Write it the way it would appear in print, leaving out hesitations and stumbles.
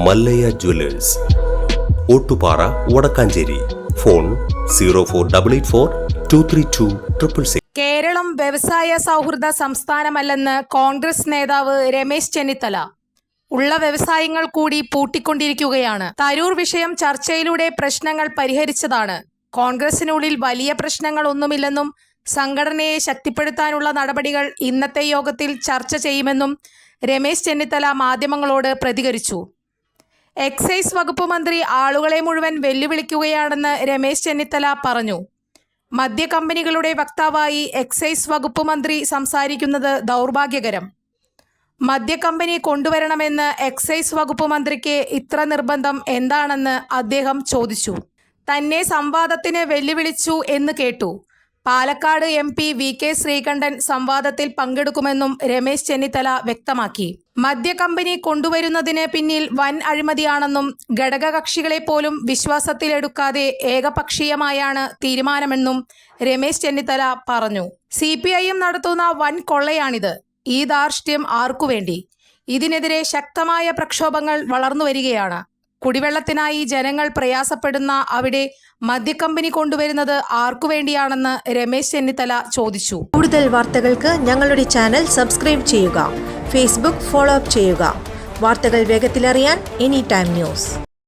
Mallayya Jewellers, Ottupara, Vadakkanchery. Phone 0488423266. Keralam വ്യവസായ സൗഹൃദ സംസ്ഥാനമല്ലെന്ന് കോൺഗ്രസ് നേതാവ് രമേശ് ചെന്നിത്തല. ഉള്ള വ്യവസായങ്ങൾ കൂടി പൂട്ടിക്കൊണ്ടിരിക്കുകയാണ്. തരൂർ വിഷയം ചർച്ചയിലൂടെ പ്രശ്നങ്ങൾ പരിഹരിച്ചതാണ്. കോൺഗ്രസിനുള്ളിൽ വലിയ പ്രശ്നങ്ങളൊന്നുമില്ലെന്നും സംഘടനയെ ശക്തിപ്പെടുത്താനുള്ള നടപടികൾ ഇന്നത്തെ യോഗത്തിൽ ചർച്ച ചെയ്യുമെന്നും രമേശ് ചെന്നിത്തല മാധ്യമങ്ങളോട് പ്രതികരിച്ചു. എക്സൈസ് വകുപ്പ് മന്ത്രി ആളുകളെ മുഴുവൻ വെല്ലുവിളിക്കുകയാണെന്ന് രമേശ് ചെന്നിത്തല പറഞ്ഞു. മദ്യ കമ്പനികളുടെ വക്താവായി എക്സൈസ് വകുപ്പ് മന്ത്രി സംസാരിക്കുന്നത് ദൗർഭാഗ്യകരം. മദ്യക്കമ്പനി കൊണ്ടുവരണമെന്ന് എക്സൈസ് വകുപ്പ് മന്ത്രിക്ക് ഇത്ര നിർബന്ധം എന്താണെന്ന് അദ്ദേഹം ചോദിച്ചു. തന്നെ സംവാദത്തിന് വെല്ലുവിളിച്ചു എന്ന് കേട്ടു. പാലക്കാട് MP VK ശ്രീകണ്ഠൻ സംവാദത്തിൽ പങ്കെടുക്കുമെന്നും രമേശ് ചെന്നിത്തല വ്യക്തമാക്കി. മദ്യക്കമ്പനി കൊണ്ടുവരുന്നതിന് പിന്നിൽ വൻ അഴിമതിയാണെന്നും ഘടകകക്ഷികളെ പോലും വിശ്വാസത്തിലെടുക്കാതെ ഏകപക്ഷീയമായാണ് തീരുമാനമെന്നും രമേശ് ചെന്നിത്തല പറഞ്ഞു. CPIM നടത്തുന്ന വൻ കൊള്ളയാണിത്. ഈ ധാർഷ്ട്യം ആർക്കുവേണ്ടി? ഇതിനെതിരെ ശക്തമായ പ്രക്ഷോഭങ്ങൾ വളർന്നുവരികയാണ്. കുടിവെള്ളത്തിനായി ജനങ്ങൾ പ്രയാസപ്പെടുന്ന അവിടെ മദ്യക്കമ്പനി കൊണ്ടുവരുന്നത് ആർക്കുവേണ്ടിയാണെന്ന് രമേശ് ചെന്നിത്തല ചോദിച്ചു. കൂടുതൽ വാർത്തകൾക്ക് ഞങ്ങളുടെ ചാനൽ സബ്സ്ക്രൈബ് ചെയ്യുക. Facebook ഫോളോ അപ്പ് ചെയ്യുക. വാർത്തകൾ വേഗത്തിലറിയാൻ Anytime News.